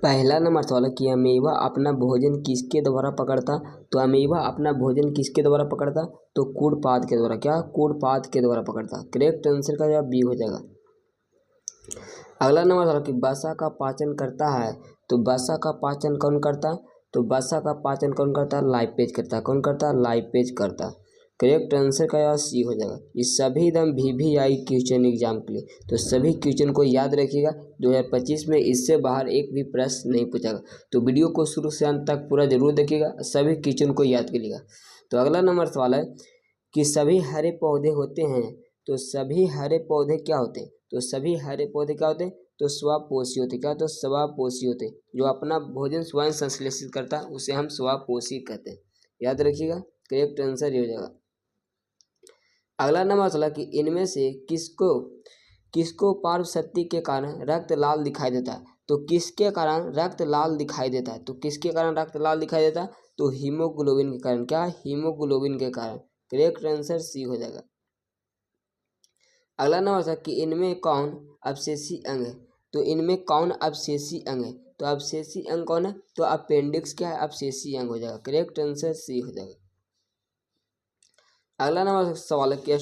पहला नंबर सवाल है कि अमीबा अपना भोजन किसके द्वारा पकड़ता। तो अमीबा अपना भोजन किसके द्वारा पकड़ता, तो कूड़पाद के द्वारा। क्या, कूड़पाद के द्वारा पकड़ता। करेक्ट आंसर का जवाब बी हो जाएगा। अगला नंबर सवाल कि वसा का पाचन करता है। तो वसा का पाचन कौन करता, तो वसा का पाचन कौन करता है, लाइपेज करता है। कौन करता है, लाइपेज करता है। करेक्ट आंसर का जवाब सी हो जाएगा। ये सभी एकदम VVI क्वेश्चन एग्जाम के लिए, तो सभी क्वेश्चन को याद रखिएगा। 2025 में इससे बाहर एक भी प्रश्न नहीं पूछेगा। तो वीडियो को शुरू से अंत तक पूरा जरूर देखिएगा, सभी क्वेश्चन को याद करिएगा। तो अगला नंबर सवाल है कि सभी हरे पौधे होते हैं। तो सभी हरे पौधे क्या होते हैं, तो सभी हरे पौधे क्या होते हैं, तो स्वपोषी होते। क्या, तो स्वपोषी होते। जो अपना भोजन स्वयं संश्लेषित करता है उसे हम स्वपोषी कहते हैं। याद रखिएगा। करेक्ट आंसर ये हो जाएगा। अगला नंबर सवाल कि इनमें से किसको किसको पार्व शक्ति के कारण रक्त लाल दिखाई देता है। तो किसके कारण रक्त लाल दिखाई देता है, तो किसके कारण रक्त लाल दिखाई देता है, तो हीमोग्लोबिन के कारण। क्या, हीमोग्लोबिन के कारण। करेक्ट आंसर सी हो जाएगा। अगला नंबर है कि इनमें कौन अवशेषी अंग है। तो इनमें कौन अवशेषी अंग है, तो अवशेषी अंग कौन है, तो अपेंडिक्स क्या है, अवशेषी अंग हो जाएगा। करेक्ट आंसर सी हो जाएगा। अगला नंबर सवाल है कि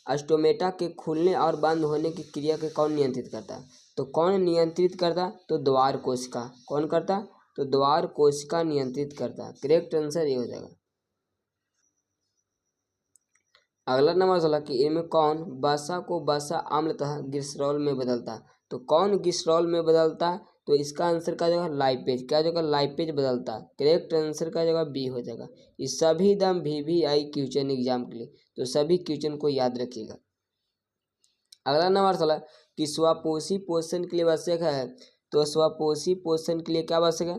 अस्टोमेटा के खुलने और बंद होने की क्रिया के कौन नियंत्रित करता है। तो कौन नियंत्रित करता, तो द्वार कोशिका। कौन करता, तो द्वार कोशिका नियंत्रित करता है। करेक्ट आंसर ये हो जाएगा। अगला नंबर सवाल कि इनमें कौन वसा को वसा अम्लतः ग्लिसरॉल में बदलता है। तो कौन ग्लिसरॉल में बदलता है, तो इसका आंसर का जगह लाइपेज। क्या जगह, लाइपेज बदलता है। करेक्ट आंसर का जगह बी हो जाएगा। ये सभी दम VVI क्वेश्चन एग्जाम के लिए, तो सभी क्वेश्चन को याद रखिएगा। अगला नंबर सवाल कि स्वपोषी पोषण के लिए आवश्यक है। तो स्वपोषी पोषण के लिए क्या आवश्यक है,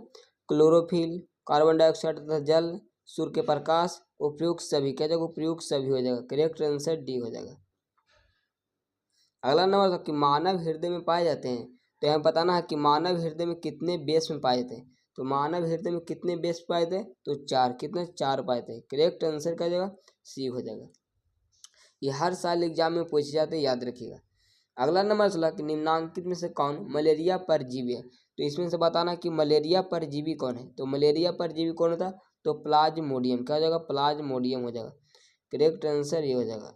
क्लोरोफिल, कार्बन डाइऑक्साइड तथा जल, सूर्य के प्रकाश, उपयुक्त सभी। क्या जगह, उपयुक्त सभी हो जाएगा। करेक्ट आंसर डी हो जाएगा। अगला नंबर कि मानव हृदय में पाए जाते हैं। तो हमें बताना है कि मानव हृदय में कितने बेस में पाए जाते हैं। तो मानव हृदय में कितने बेस पाए जाते हैं, तो 4। कितने, 4 पाए जाते हैं। करेक्ट आंसर का जगह सी हो जाएगा। ये हर साल एग्जाम में पूछे जाते हैं, याद रखिएगा। अगला नंबर सवाल कि निम्नांकित में से कौन मलेरिया परजीवी है। तो इसमें से बताना कि मलेरिया परजीवी कौन है। तो मलेरिया परजीवी कौन होता है, तो प्लाज्मोडियम। क्या हो जाएगा, प्लाज्मोडियम हो जाएगा। करेक्ट आंसर ये हो जाएगा।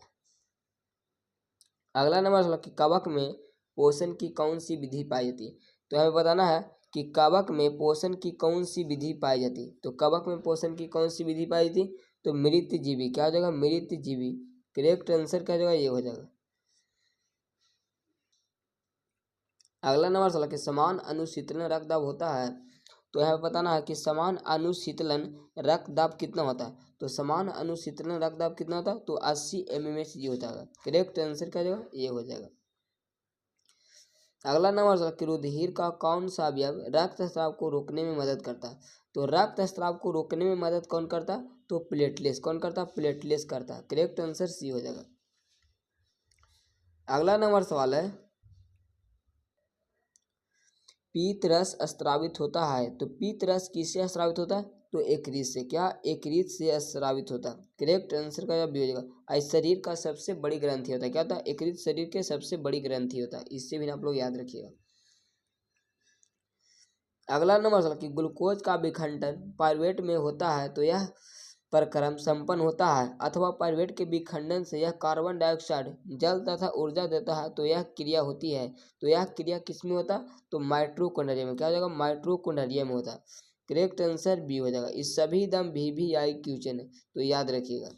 अगला नंबर सवाल कि कवक में पोषण की कौन सी विधि पाई जाती है। तो हमें बताना है कि कवक में पोषण की कौन सी विधि पाई जाती है। तो कवक में पोषण की कौन सी विधि पाई जाती है, तो मृतजीवी। क्या हो जाएगा, मृतजीवी। करेक्ट आंसर क्या जगह ये हो जाएगा। अगला नंबर सवाल कि समान अनुशीतलन रक्तदाब होता है। तो यह बताना है कि समान अनुशीतलन रक्तदाब कितना होता है। तो समान अनुशीतलन रक्तदाब कितना होता है, तो 80 mmHg होता है। करेक्ट आंसर क्या जगह ये हो जाएगा। अगला नंबर सवाल कि रुधिर का कौन सा अवयव रक्तस्राव को रोकने में मदद करता है। तो रक्तस्राव को रोकने में मदद कौन करता है, तो प्लेटलेट्स। कौन करता है, प्लेटलेट्स करता है। करेक्ट आंसर सी हो जाएगा। अगला नंबर सवाल है पीत रस स्रावित होता है। तो पीत रस किससे स्रावित होता है, तो यकृत से। क्या, यकृत से स्रावित होता है। करेक्ट आंसर का जवाब भी हो जाएगा। इस शरीर का सबसे बड़ी ग्रंथि होता है। क्या होता है, यकृत शरीर के सबसे बड़ी ग्रंथि होता है। इससे भी आप लोग याद रखिएगा। अगला नंबर सवाल कि ग्लूकोज का विखंडन पाइरुवेट में होता है। तो यह प्रक्रम संपन्न होता है अथवा पाइरुवेट के विखंडन से यह कार्बन डाइऑक्साइड, जल तथा ऊर्जा देता है। तो यह क्रिया होती है। तो यह क्रिया किसमें होता है, तो माइटोकॉन्ड्रिया में। क्या हो जाएगा, माइटोकॉन्ड्रिया में होता है। करेक्ट आंसर बी हो जाएगा। इस सभी दम VVI क्वेश्चन है, तो याद रखिएगा।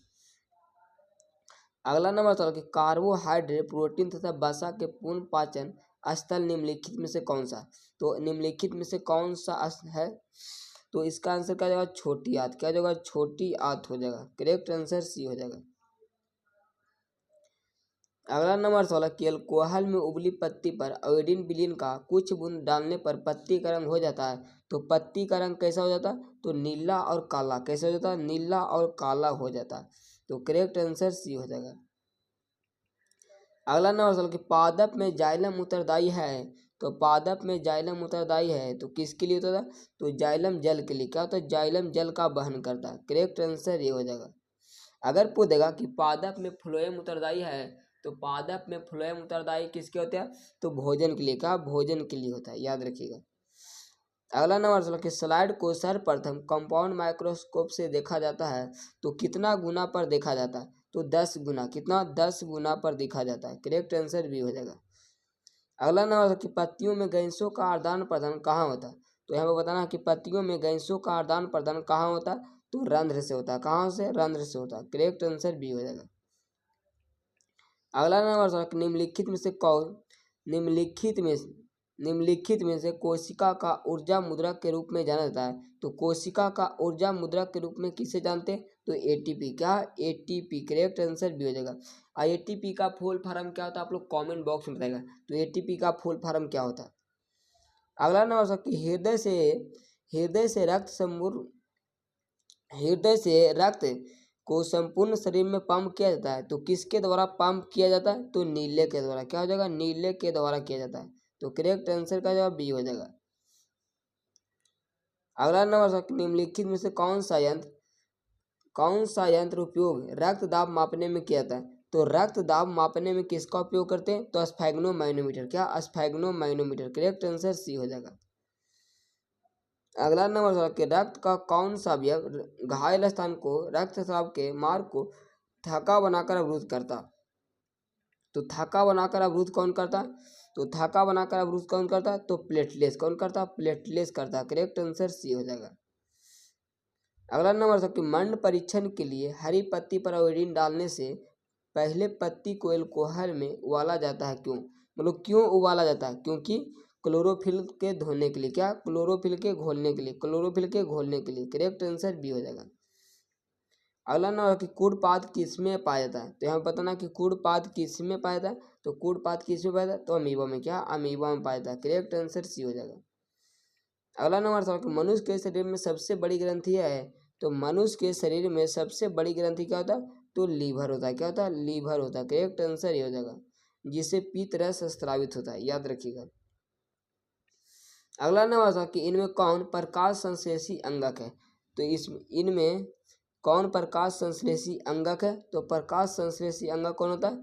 अगला नंबर सवाल कि कार्बोहाइड्रेट, प्रोटीन तथा वसा के पूर्ण पाचन स्थल निम्नलिखित में से कौन सा। तो निम्नलिखित में से कौन सा है, तो इसका आंसर क्या जाएगा, छोटी आंत। क्या जाएगा, छोटी आंत हो जाएगा। करेक्ट आंसर सी हो जाएगा। अगला नंबर सवाल कि अल्कोहल में उबली पत्ती पर आयोडीन विलीन का कुछ बूंद डालने पर पत्ती का रंग हो जाता है। तो पत्ती का रंग कैसा हो जाता है, तो नीला और काला। कैसा हो जाता है, नीला और काला हो जाता है। तो करेक्ट आंसर सी हो जाएगा। अगला नंबर सवाल कि पादप में जाइलम उत्तरदायी है। तो पादप में जाइलम उत्तरदायी है तो किसके लिए होता है, तो जाइलम जल के लिए। क्या होता है, जाइलम जल का वहन करता है। करेक्ट आंसर ये हो जाएगा। अगर पूछेगा कि पादप में फ्लोएम उत्तरदायी है, तो पादप में फ्लोएम उत्तरदायी किसके होते हैं? तो भोजन के लिए, क्या भोजन के लिए होता है, याद रखिएगा। अगला नंबर चलो कि स्लाइड को सर्वप्रथम कंपाउंड माइक्रोस्कोप से देखा जाता है तो कितना गुना पर देखा जाता है? तो 10 गुना, कितना 10 गुना पर देखा जाता है। करेक्ट आंसर भी हो जाएगा। अगला नंबर कि पत्तियों में गैसों का आदान प्रदान कहाँ होता है? तो यहाँ पे बताना है कि पत्तियों में गैसों का आदान प्रदान कहाँ होता है? तो रंध्र से होता है। कहाँ से? रंध्र से होता है। करेक्ट आंसर बी हो जाएगा। अगला नंबर निम्नलिखित में से कौन निम्नलिखित में से कोशिका का ऊर्जा मुद्रक के रूप में जाना जाता है? तो कोशिका का ऊर्जा मुद्रक के रूप में किसे जानते हैं? तो एटीपी, क्या एटीपी। करेक्ट आंसर भी हो जाएगा। और एटीपी का फुल फॉर्म क्या होता है? आप लोग कमेंट बॉक्स में बताएगा। तो एटीपी का फुल फॉर्म क्या होता है? अगला नंबर कि हृदय से रक्त को संपूर्ण शरीर में पंप किया जाता है तो किसके द्वारा पंप किया जाता है? तो नीले के द्वारा। क्या हो जाएगा? नीले के द्वारा किया जाता है। तो करेक्ट आंसर का जवाब बी हो जाएगा। अगला नंबर निम्नलिखित में से कौन सा यंत्र उपयोग रक्त दाब मापने में किया जाता है? तो रक्त दाब मापने में किसका उपयोग करते हैं? तो स्फेग्नोमाइनोमीटर। क्या स्फेग्नोमाइनोमीटर। करेक्ट आंसर सी हो जाएगा। अगला नंबर कि रक्त का कौन सा अवयव घायल स्थान को रक्तस्राव के मार्ग को थक्का बनाकर अवरुद्ध करता? तो थक्का बनाकर अवरुद्ध कौन करता? तो थक्का बनाकर अवरुद्ध कौन करता? तो प्लेटलेस। कौन करता? प्लेटलेस करता। करेक्ट आंसर सी हो जाएगा। अगला नंबर कि मंड परीक्षण के लिए हरी पत्ती पर आयोडीन डालने से पहले पत्ती को एल्कोहल में उबाला जाता है, क्यों? मतलब क्यों उबाला जाता है? क्योंकि क्लोरोफिल के धोने के लिए। क्या? क्लोरोफिल के घोलने के लिए। क्लोरोफिल के घोलने के लिए। करेक्ट आंसर बी हो जाएगा। अगला नंबर कि कुड़पाद किसमें पाया जाता है? तो यहाँ बताना कि कुड़पाद किसमें पाया जाता है? तो कुड़पाद किसमें पाया जाता है? तो अमीबा में। क्या? अमीबा में पाया जाता है। करेक्ट आंसर सी हो जाएगा। अगला नंबर सवाल कि मनुष्य के शरीर में सबसे बड़ी ग्रंथि है? तो मनुष्य के शरीर में सबसे बड़ी ग्रंथि क्या होता है? तो लीवर होता है। क्या होता है? लीवर होता है। करेक्ट आंसर ये हो जाएगा, जिससे पीत रस स्रावित होता है। याद रखिएगा। अगला नंबर था कि इनमें कौन प्रकाश संश्लेषी अंगक है? तो इनमें कौन प्रकाश संश्लेषी अंगक है? तो प्रकाश संश्लेषी अंगक कौन होता है?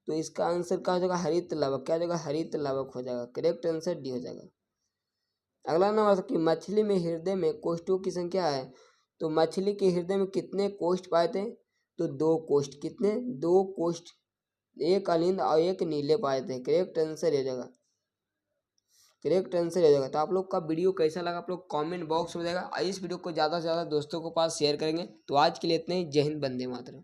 तो इसका आंसर क्या हो जाएगा? हरित लवक। क्या हो जाएगा? हरित लवक हो जाएगा। करेक्ट आंसर डी हो जाएगा। अगला नंबर था कि मछली में हृदय में कोष्ठों की संख्या है? तो मछली के हृदय में कितने कोष्ठ पाए थे? तो 2 कोष्ठ। कितने? 2 कोष्ठ। एक अलिंद और एक नीले पाए थे। करेक्ट आंसर हो जाएगा। करेक्ट आंसर हो जाएगा। तो आप लोग का वीडियो कैसा लगा आप लोग कमेंट बॉक्स में बताएगा। इस वीडियो को ज़्यादा से ज़्यादा दोस्तों के पास शेयर करेंगे। तो आज के लिए इतना ही। जय हिंद, वंदे मातरम।